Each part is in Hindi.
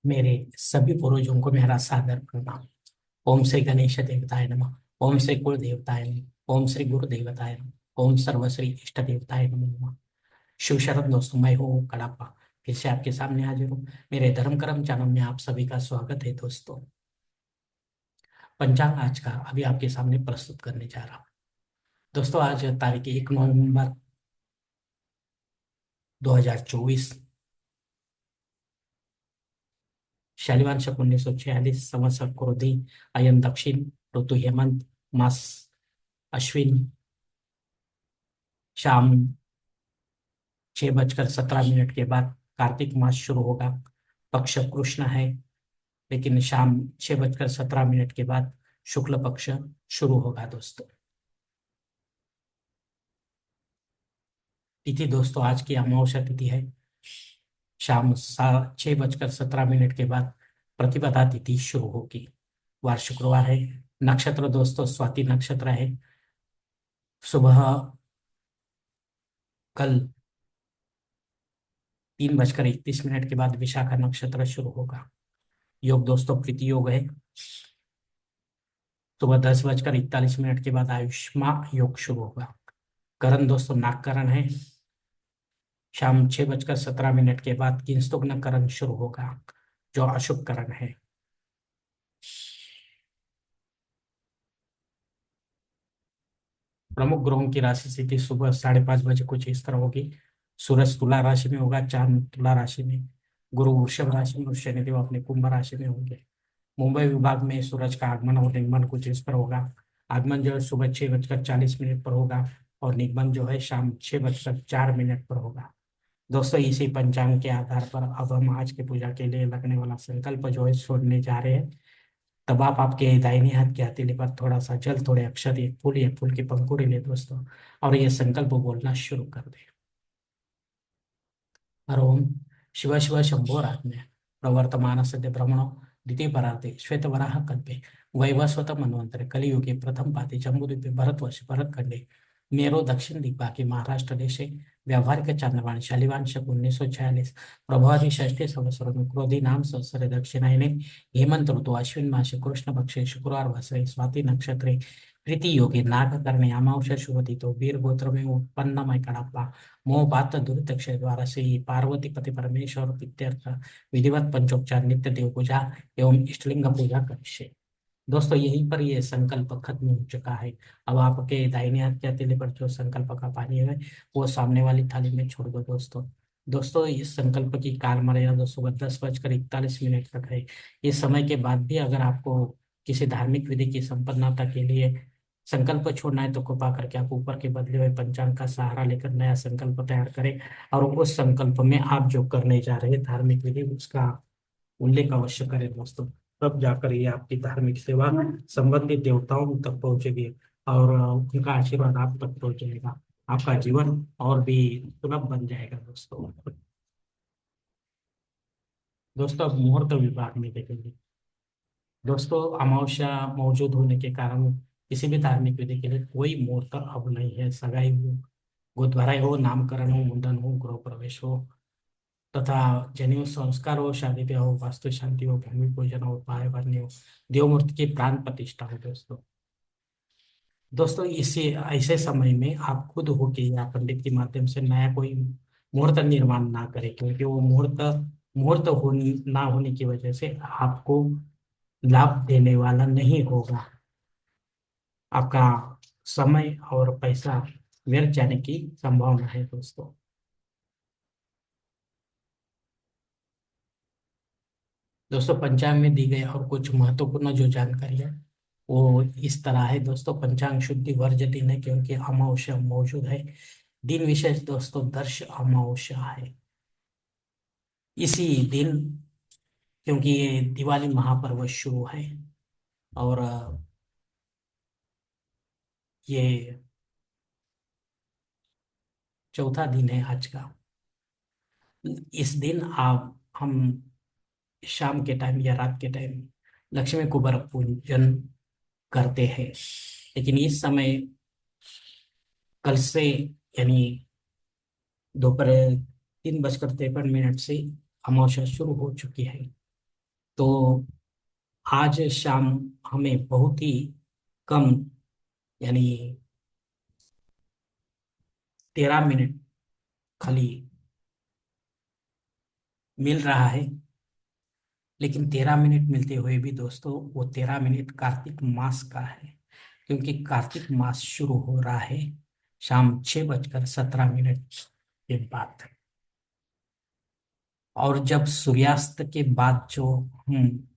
मेरे सभी पूर्वजों को मेरा सादर प्रणाम। ओम श्री गणेश देवताय नमः। ओम श्री कुल देवताय नमः। ओम श्री गुरु देवताय नमः। ओम सर्वश्री इष्ट देवताय नमः। शिव शरण दोस्तों, मैं हूँ कड़ापा। फिर से आपके सामने हाजिर हूँ। मेरे धर्म कर्म चैनल में आप सभी का स्वागत है दोस्तों। पंचांग आज का अभी आपके सामने प्रस्तुत करने जा रहा हूँ। दोस्तों, आज तारीख 1 नवंबर 2024, शालिवान शक 1946, संवत्सर क्रोधी, अयन दक्षिण, ऋतु हेमंत, मास अश्विन, शाम 6:17 के बाद कार्तिक मास शुरू होगा। पक्ष कृष्ण है, लेकिन शाम 6:17 के बाद शुक्ल पक्ष शुरू होगा दोस्तों। तिथि दोस्तों, आज की अमावस्या तिथि है। शाम 6:17 के बाद प्रतिपदा तिथि शुरू होगी। वार शुक्रवार है। नक्षत्र दोस्तों, स्वाति नक्षत्र है। सुबह कल 3:31 के बाद विशाखा नक्षत्र शुरू होगा। योग दोस्तों, प्रीति योग है। सुबह 10:41 के बाद आयुष्मा योग शुरू होगा। करण दोस्तों, नागकरण है। शाम 6:17 के बाद किंस्तुग्न करण शुरू होगा, जो अशुभ करण है। प्रमुख ग्रहों की राशि स्थिति सुबह 5:30 कुछ इस तरह होगी। सूरज तुला राशि में होगा, चांद तुला राशि में, गुरु वृषभ राशि में और शनिदेव अपने कुंभ राशि में होंगे। मुंबई विभाग में सूरज का आगमन और निगमन कुछ इस पर होगा। आगमन जो है सुबह 6:40 पर होगा और निगमन जो है शाम 6:04 पर होगा। दोस्तों, इसी पंचांग के आधार पर अब हम आज की पूजा के लिए लगने वाला संकल्प जो है छोड़ने जा रहे हैं। तब आप आपके दाहिने हाथ की हथेली पर थोड़ा सा जल, थोड़े अक्षत, एक फूल या फूल की पंखुड़ी ले दोस्तों, और ये संकल्प बोलना शुरू कर दे। ओम शिव शिव शंभोरात्म्य प्रवर्तमान सद्य ब्रह्मणो द्वितीय परार्थे श्वेत वराह कल्पे वैवस्वत मन्वंतरे कलियुगे प्रथम पाते जम्बूद्वीपे भरतवर्ष भरतखंडे मेरो दक्षिण दिग्भागे महाराष्ट्र देशे व्यावहारिक चांद्रमाण शालिवान शक 1946 प्रभावी षष्ठी संवत्सर में क्रोधी नाम संवत्सरे दक्षिणायने हेमंत ऋतु अश्विन मासे कृष्ण पक्षे शुक्रवार वासरे स्वाति नक्षत्रे प्रीति योगे नागकर्णे अमावस्या शुभतिथो वीर गोत्र में उत्पन्नमय कड़प्पा मोहपात दुरित क्षय द्वारा से ही पार्वती पति परमेश्वर प्रीत्यर्थ विधिवत पंचोपचार नित्य देव पूजा एवं इष्टलिंग पूजा करिष्ये। दोस्तों, यहीं पर ये संकल्प खत्म हो चुका है। अब आपके दाहिने हाथ के हथेली पर जो संकल्प का पानी है वो सामने वाली थाली में छोड़ दो दोस्तों। दोस्तों, इस संकल्प की काल मर्यादा सुबह 10:41 तक है। इस समय के बाद भी अगर आपको किसी धार्मिक विधि की संपन्नता के लिए संकल्प छोड़ना है तो कृपा करके आप ऊपर के बदले हुए पंचांग का सहारा लेकर नया संकल्प तैयार करें और उस संकल्प में आप जो करने जा रहे हैं धार्मिक विधि उसका उल्लेख अवश्य करें दोस्तों। तब जाकर ये आपकी धार्मिक सेवा संबंधित देवताओं तक पहुंचेगी और उनका आशीर्वाद आप तक पहुंचेगा। आपका जीवन और भी सुलभ बन जाएगा दोस्तों। दोस्तों, अब मुहूर्त विभाग में देखेंगे। दोस्तों, अमावस्या मौजूद होने के कारण किसी भी धार्मिक विधि के लिए कोई मुहूर्त अब नहीं है। सगाई हो, गोदभराई हो, नामकरण हो, मुंडन हो, गृह प्रवेश हो तथा जनेऊ संस्कार हो, शादी ब्याह हो, वास्तु शांति हो, भूमि पूजन हो, पाय भरने हो, देव मूर्ति की प्राण प्रतिष्ठा हो दोस्तों। दोस्तों, इसी ऐसे समय में आप खुद हो के या पंडित के माध्यम से नया कोई मुहूर्त निर्माण ना करें, क्योंकि वो मुहूर्त मुहूर्त हो ना होने की वजह से आपको लाभ देने वाला नहीं होगा। आपका समय और पैसा व्यर्थ जाने की संभावना है दोस्तों। दोस्तों, पंचांग में दी गई और कुछ महत्वपूर्ण जो जानकारी है वो इस तरह है दोस्तों। पंचांग शुद्धि वर्ज्य दिन है क्योंकि अमावस्या मौजूद है। दिन विशेष दोस्तों दर्श अमावस्या है इसी दिन, क्योंकि ये दिवाली महापर्व शुरू है और ये चौथा दिन है आज का। इस दिन आप हम शाम के टाइम या रात के टाइम लक्ष्मी कुबेर पूजन करते हैं, लेकिन इस समय कल से यानी दोपहर 3:53 से अमावस्या शुरू हो चुकी है। तो आज शाम हमें बहुत ही कम, यानी 13 मिनट खाली मिल रहा है। लेकिन 13 मिनट मिलते हुए भी दोस्तों, वो 13 मिनट कार्तिक मास का है, क्योंकि कार्तिक मास शुरू हो रहा है शाम 6:17 के बाद। और जब सूर्यास्त के बाद जो हम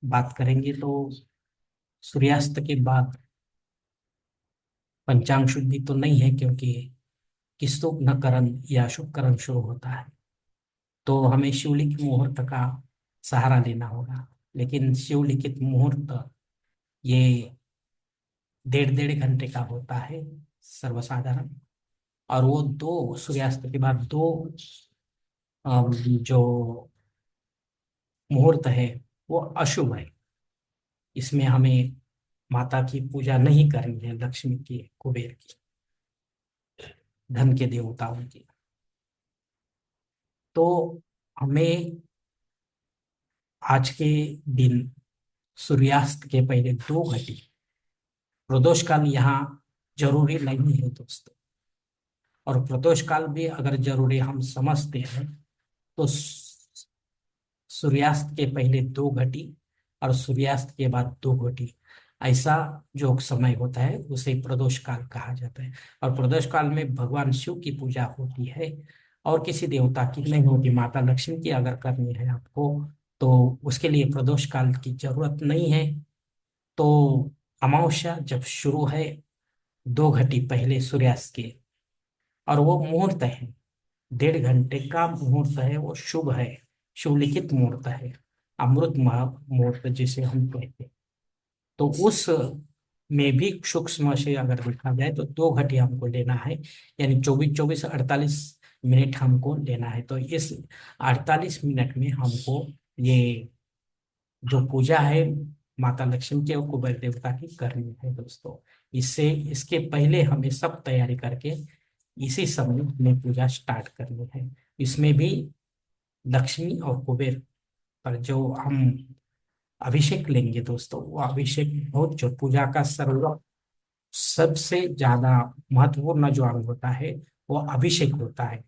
बात करेंगे, तो सूर्यास्त के बाद पंचांग शुद्धि तो नहीं है, क्योंकि किस्तु नकरण या शुभकरण शुरू होता है। तो हमें शिवलिंग मुहूर्त का सहारा लेना होगा। लेकिन शिवलिखित मुहूर्त ये 1.5 घंटे का होता है सर्वसाधारण। और वो दो सूर्यास्त के बाद दो जो मुहूर्त है वो अशुभ है। इसमें हमें माता की पूजा नहीं करनी है, लक्ष्मी की, कुबेर की, धन के देवताओं की। तो हमें आज के दिन सूर्यास्त के पहले 2 घंटे प्रदोष काल यहाँ जरूरी नहीं है दोस्तों। और प्रदोष काल भी अगर जरूरी हम समझते हैं, तो सूर्यास्त के पहले 2 घटी और सूर्यास्त के बाद 2 घटी, ऐसा जो समय होता है उसे प्रदोष काल कहा जाता है। और प्रदोष काल में भगवान शिव की पूजा होती है, और किसी देवता की नहीं होती। माता लक्ष्मी की अगर करनी है आपको, तो उसके लिए प्रदोष काल की जरूरत नहीं है। तो अमावस्या जब शुरू है 2 घटी पहले सूर्यास्त के, और वो मुहूर्त है 1.5 घंटे का मुहूर्त है, वो शुभ है, शिवलिखित मुहूर्त है, अमृत मुहूर्त जिसे हम कहते हैं। तो उस में भी सूक्ष्म से अगर देखा जाए तो 2 घंटे हमको लेना है, यानी 24-48 मिनट हमको लेना है। तो इस 48 मिनट में हमको ये जो पूजा है माता लक्ष्मी के और कुबेर देवता की करनी है दोस्तों। इससे इसके पहले हमें सब तैयारी करके इसी समय में पूजा स्टार्ट करनी है। इसमें भी लक्ष्मी और कुबेर पर जो हम अभिषेक लेंगे दोस्तों, वो अभिषेक बहुत, जो पूजा का सर्व सबसे ज्यादा महत्वपूर्ण जो अंग होता है वो अभिषेक होता है।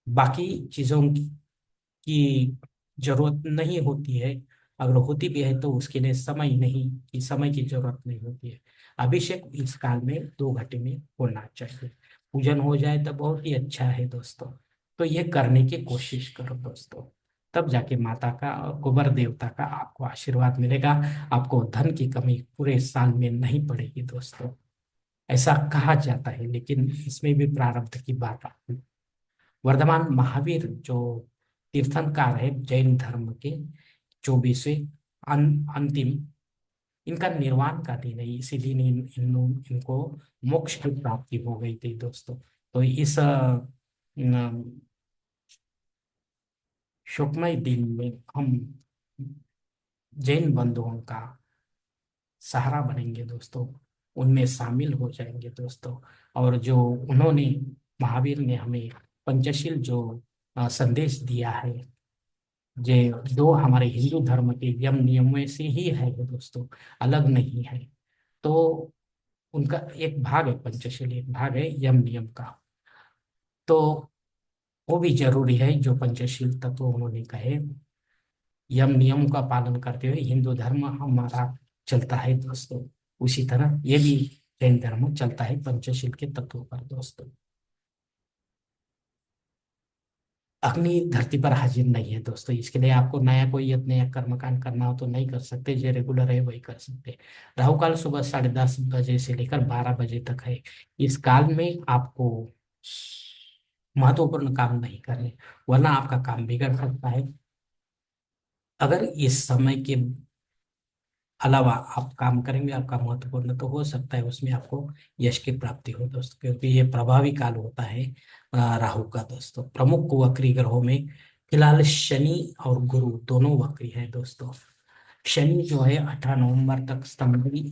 बाकी चीजों की जरूरत नहीं होती है। अगर होती भी है तो उसके लिए समय की जरूरत नहीं होती है। अभिषेक इस काल में 2 घंटे में होना चाहिए। पूजन हो जाए तो बहुत ही अच्छा है दोस्तों। तो ये करने की कोशिश करो दोस्तों, तब जाके माता का और कुबर देवता का आपको आशीर्वाद मिलेगा। आपको धन की कमी पूरे साल में नहीं पड़ेगी दोस्तों, ऐसा कहा जाता है। लेकिन इसमें भी प्रारब्ध की बात आती है। वर्धमान महावीर जो तीर्थंकर है जैन धर्म के, 24वें अंतिम, इनका निर्वाण का दिन है। इसी दिन इनको मोक्ष की प्राप्ति हो गई थी दोस्तों। तो इस शुभमय दिन में हम जैन बंधुओं का सहारा बनेंगे दोस्तों, उनमें शामिल हो जाएंगे दोस्तों। और जो उन्होंने, महावीर ने हमें पंचशील जो संदेश दिया है, ये जो हमारे हिंदू धर्म के यम नियम में से ही है दोस्तों, अलग नहीं है। तो उनका एक भाग है पंचशील, एक भाग है यम नियम का। तो वो भी जरूरी है जो पंचशील तत्व उन्होंने कहे। यम नियम का पालन करते हुए हिंदू धर्म हमारा चलता है दोस्तों। उसी तरह ये भी जैन धर्म चलता है पंचशील के तत्वों पर दोस्तों। अग्नि धरती पर हाजिर नहीं है दोस्तों, इसके लिए आपको नया कोई यत्न या कर्मकांड करना हो तो नहीं कर सकते, जो रेगुलर है वही कर सकते हैं। राहु काल सुबह 10:30 बजे से लेकर 12 बजे तक है। इस काल में आपको महत्वपूर्ण काम नहीं करने, वरना आपका काम बिगड़ सकता है। अगर इस समय के अलावा आप काम करेंगे, आपका महत्वपूर्ण, तो हो सकता है उसमें आपको यश की प्राप्ति हो दोस्तों, क्योंकि ये प्रभावी काल होता है राहु का दोस्तों। प्रमुख वक्री ग्रहों में फिलहाल शनि और गुरु दोनों वक्री हैं दोस्तों। शनि जो है 18 नवंबर तक स्तंभी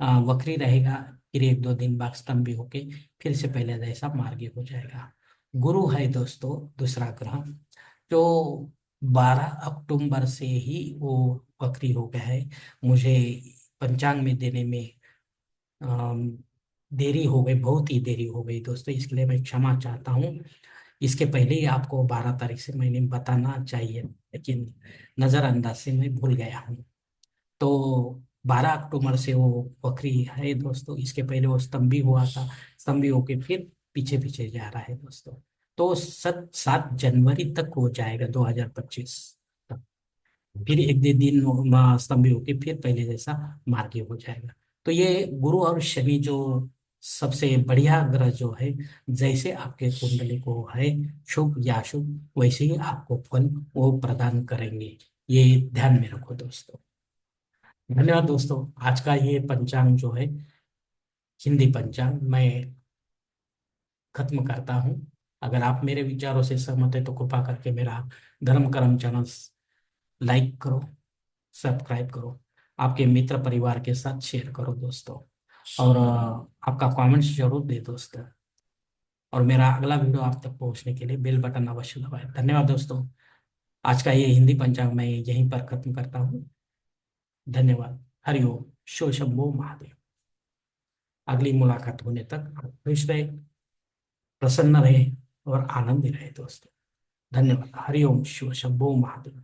वक्री रहेगा, फिर 1-2 दिन बाद स्तंभी होके फिर से पहले जैसा मार्गी हो जाएगा। गुरु है दोस्तों दूसरा ग्रह, जो 12 अक्टूबर से ही वो बकरी हो गया है। मुझे पंचांग में देने में अम, देरी हो गई, बहुत ही देरी हो गई दोस्तों, इसके लिए मैं क्षमा चाहता हूँ। इसके पहले ही आपको 12 तारीख से मैंने बताना चाहिए, लेकिन नज़रअंदाज से मैं भूल गया हूँ। तो 12 अक्टूबर से वो बकरी है दोस्तों, इसके पहले वो स्तंभी हुआ था, स्तंभी होके फिर पीछे पीछे जा रहा है दोस्तों। तो 7 जनवरी तक हो जाएगा 2025 तक। फिर एक दो दिन स्तंभी होके फिर पहले जैसा मार्गी हो जाएगा। तो ये गुरु और शनि जो सबसे बढ़िया ग्रह जो है, जैसे आपके कुंडली को है शुभ या शुभ, वैसे ही आपको फल वो प्रदान करेंगे। ये ध्यान में रखो दोस्तों। धन्यवाद दोस्तों। आज का ये पंचांग जो है, हिंदी पंचांग, मैं खत्म करता हूँ। अगर आप मेरे विचारों से सहमत है तो कृपा करके मेरा धर्म कर्म चैनल लाइक करो, सब्सक्राइब करो, आपके मित्र परिवार के साथ शेयर करो दोस्तों, और आपका कमेंट्स जरूर दे दोस्तों। और मेरा अगला वीडियो आप तक पहुंचने के लिए बेल बटन अवश्य दबाएं। धन्यवाद दोस्तों। आज का ये हिंदी पंचांग मैं यहीं पर खत्म करता हूँ। धन्यवाद। हरिओम। शिव शंभो महादेव। अगली मुलाकात होने तक आप खुश रहे, प्रसन्न रहे और आनंदी रहे दोस्तों। धन्यवाद। हरिओम शिव शंभो महादेव।